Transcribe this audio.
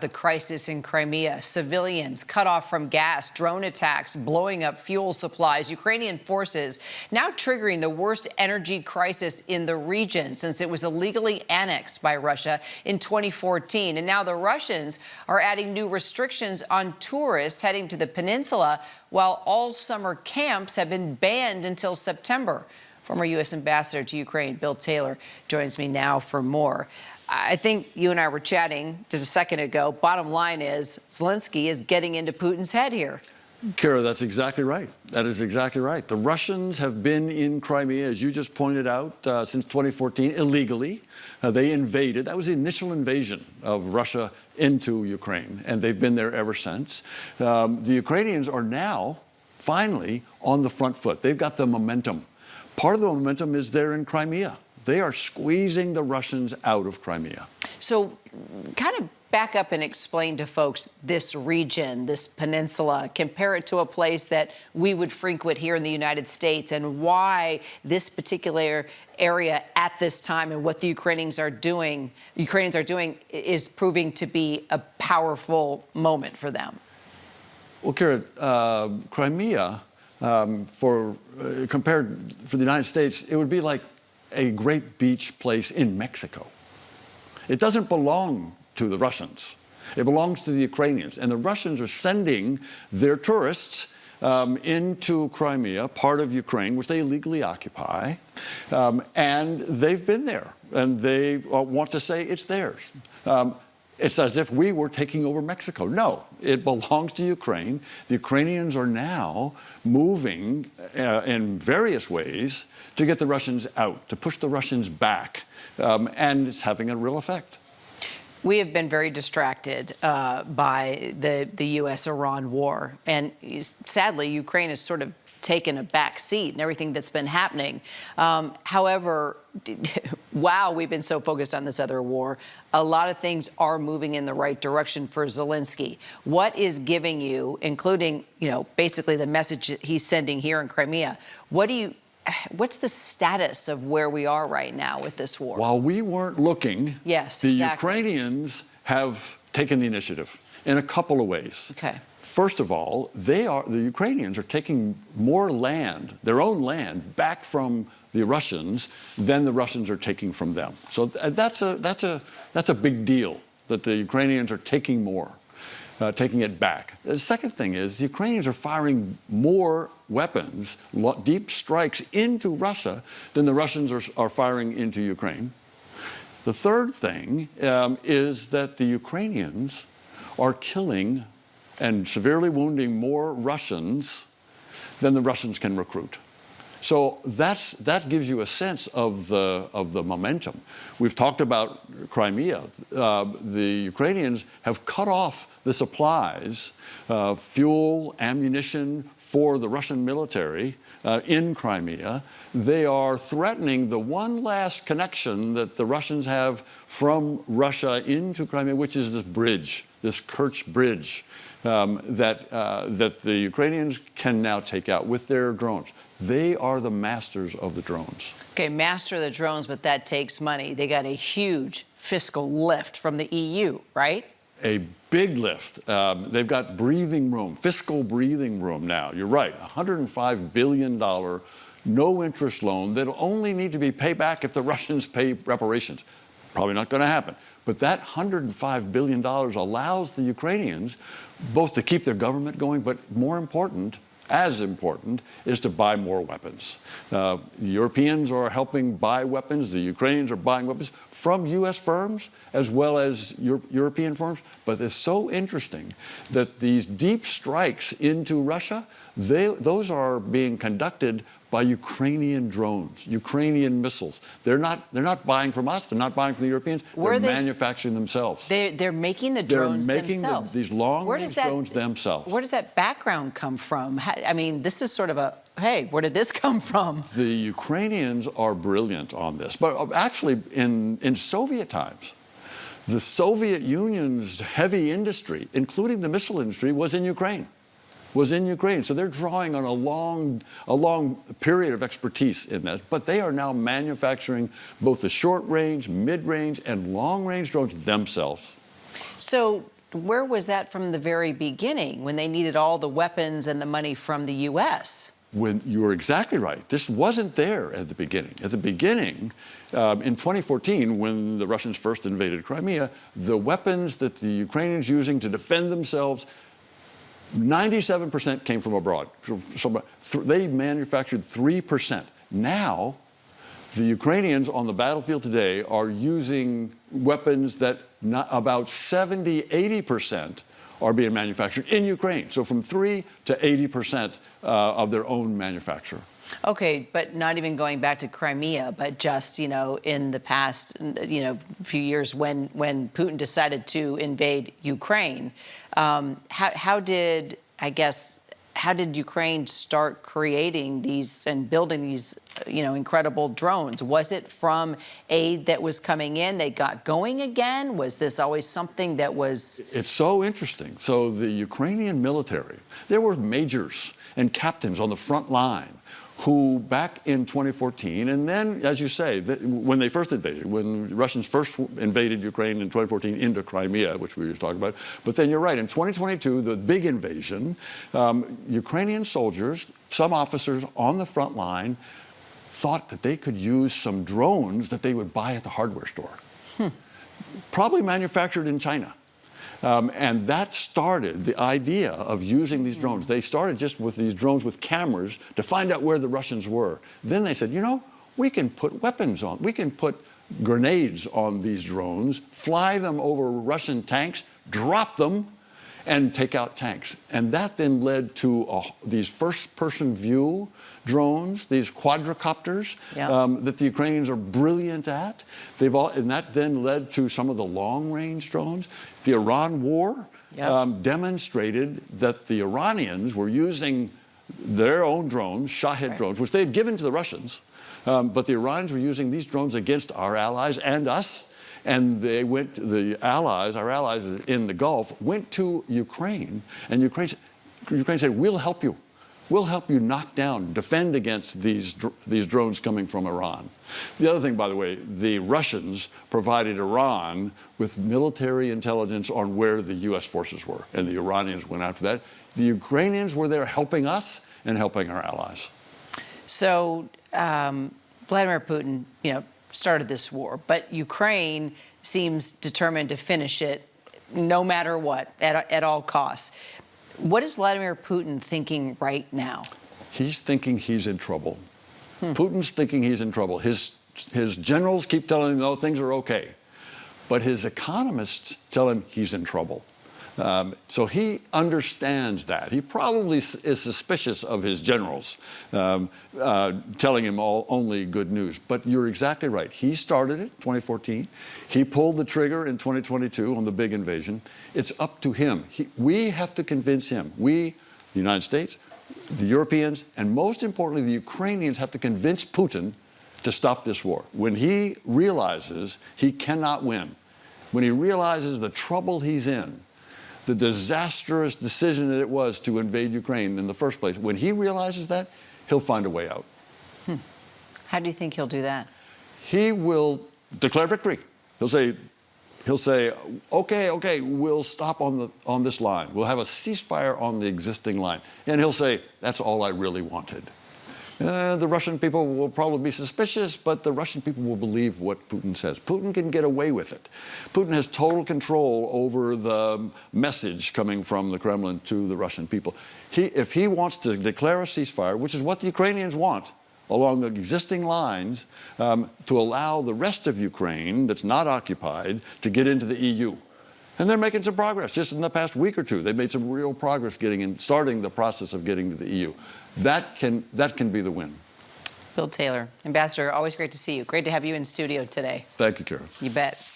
The crisis in Crimea, civilians cut off from gas, drone attacks blowing up fuel supplies, Ukrainian forces now triggering the worst energy crisis in the region since it was illegally annexed by Russia in 2014. And now the Russians are adding new restrictions on tourists heading to the peninsula, while all summer camps have been banned until September. Former U.S. Ambassador to Ukraine, Bill Taylor, joins me now for more. I think you and I were chatting just a second ago. Bottom line is Zelensky is getting into Putin's head here. Kara, that's exactly right. That is exactly right. The Russians have been in Crimea, as you just pointed out, since 2014, illegally. They invaded. That was the initial invasion of Russia into Ukraine, and they've been there ever since. The Ukrainians are now, finally, on the front foot. They've got the momentum. Part of the momentum is there in Crimea. They are squeezing the Russians out of Crimea. So kind of back up and explain to folks this region, this peninsula, compare it to a place that we would frequent here in the United States, and why this particular area at this time and what the Ukrainians are doing is proving to be a powerful moment for them. Well, Kara, Crimea, compared for the United States, it would be like a great beach place in Mexico. It doesn't belong to the Russians. It belongs to the Ukrainians. And the Russians are sending their tourists into Crimea, part of Ukraine, which they illegally occupy. And they've been there, and they want to say it's theirs. It's as if we were taking over Mexico. No, it belongs to Ukraine. The Ukrainians are now moving in various ways to get the Russians out, to push the Russians back, and it's having a real effect. We have been very distracted by the U.S.-Iran war, and sadly, Ukraine has sort of taken a back seat in everything that's been happening. However, wow, we've been so focused on this other war. A lot of things are moving in the right direction for Zelensky. What is giving you, including, basically the message he's sending here in Crimea, what's the status of where we are right now with this war? While we weren't looking, yes, the exactly. Ukrainians have taken the initiative in a couple of ways. Okay. First of all, the Ukrainians are taking more land, their own land, back from the Russians than the Russians are taking from them. So that's a big deal that the Ukrainians are taking more, taking it back. The second thing is the Ukrainians are firing more weapons, deep strikes into Russia than the Russians are firing into Ukraine. The third thing is that the Ukrainians are killing and severely wounding more Russians than the Russians can recruit. So that gives you a sense of the momentum. We've talked about Crimea. The Ukrainians have cut off the supplies, fuel, ammunition for the Russian military in Crimea. They are threatening the one last connection that the Russians have from Russia into Crimea, which is this bridge, this Kerch bridge. That the Ukrainians can now take out with their drones. They are the masters of the drones. Okay, master of the drones, but that takes money. They got a huge fiscal lift from the EU, right? A big lift. They've got breathing room, fiscal breathing room now. You're right, $105 billion no-interest loan that'll only need to be paid back if the Russians pay reparations. Probably not going to happen. But that $105 billion allows the Ukrainians both to keep their government going, but more important, as important, is to buy more weapons. The Europeans are helping buy weapons. The Ukrainians are buying weapons from U.S. firms as well as European firms. But it's so interesting that these deep strikes into Russia, those are being conducted by Ukrainian drones, Ukrainian missiles. They're not buying from us. They're not buying from the Europeans. They're manufacturing themselves. They're making the drones themselves. These long-range drones themselves. Where does that background come from? I mean, this is sort of a, hey, where did this come from? The Ukrainians are brilliant on this. But actually, in Soviet times, the Soviet Union's heavy industry, including the missile industry, was in Ukraine. So they're drawing on a long period of expertise in that. But they are now manufacturing both the short-range, mid-range, and long-range drones themselves. So where was that from the very beginning when they needed all the weapons and the money from the U.S.? When you're exactly right. This wasn't there at the beginning. At the beginning, in 2014, when the Russians first invaded Crimea, the weapons that the Ukrainians using to defend themselves, 97% came from abroad. So they manufactured 3%. Now, the Ukrainians on the battlefield today are using weapons that about 70, 80% are being manufactured in Ukraine. So from 3 to 80% of their own manufacture. Okay, but not even going back to Crimea, but just, in the past, few years when Putin decided to invade Ukraine, how did Ukraine start creating these and building these, incredible drones? Was it from aid that was coming in? They got going again? Was this always something that was... It's so interesting. So the Ukrainian military, there were majors and captains on the front line who back in 2014, and then, as you say, when they first invaded, when the Russians first invaded Ukraine in 2014 into Crimea, which we were talking about, but then you're right, in 2022, the big invasion, Ukrainian soldiers, some officers on the front line, thought that they could use some drones that they would buy at the hardware store, probably manufactured in China. And that started the idea of using these drones. They started just with these drones with cameras to find out where the Russians were. Then they said, we can put weapons on, we can put grenades on these drones, fly them over Russian tanks, drop them, and take out tanks. And that then led to these first-person view drones, these quadricopters that the Ukrainians are brilliant at. And that then led to some of the long-range drones. The Iran war demonstrated that the Iranians were using their own drones, Shahed drones, which they had given to the Russians, but the Iranians were using these drones against our allies and us. And they went, our allies in the Gulf, went to Ukraine, and Ukraine said, we'll help you. We'll help you knock down, defend against these drones coming from Iran. The other thing, by the way, the Russians provided Iran with military intelligence on where the U.S. forces were, and the Iranians went after that. The Ukrainians were there helping us and helping our allies. So Vladimir Putin, started this war, but Ukraine seems determined to finish it no matter what, at all costs. What is Vladimir Putin thinking right now? He's thinking he's in trouble. Putin's thinking he's in trouble. His generals keep telling him, no, things are okay. But his economists tell him he's in trouble. So he understands that. He probably is suspicious of his generals telling him only good news. But you're exactly right. He started it 2014. He pulled the trigger in 2022 on the big invasion. It's up to him. We have to convince him. We, the United States, the Europeans, and most importantly, the Ukrainians have to convince Putin to stop this war. When he realizes he cannot win, when he realizes the trouble he's in, the disastrous decision that it was to invade Ukraine in the first place, when he realizes that, he'll find a way out. How do you think he'll do that? He will declare victory. He'll say, okay, we'll stop on this line. We'll have a ceasefire on the existing line. And he'll say, that's all I really wanted. The Russian people will probably be suspicious, but the Russian people will believe what Putin says. Putin can get away with it. Putin has total control over the message coming from the Kremlin to the Russian people. If he wants to declare a ceasefire, which is what the Ukrainians want, along the existing lines, to allow the rest of Ukraine that's not occupied to get into the EU. And they're making some progress. Just in the past week or two, they've made some real progress starting the process of getting to the EU. That can be the win. Bill Taylor, Ambassador, always great to see you. Great to have you in studio today. Thank you, Karen. You bet.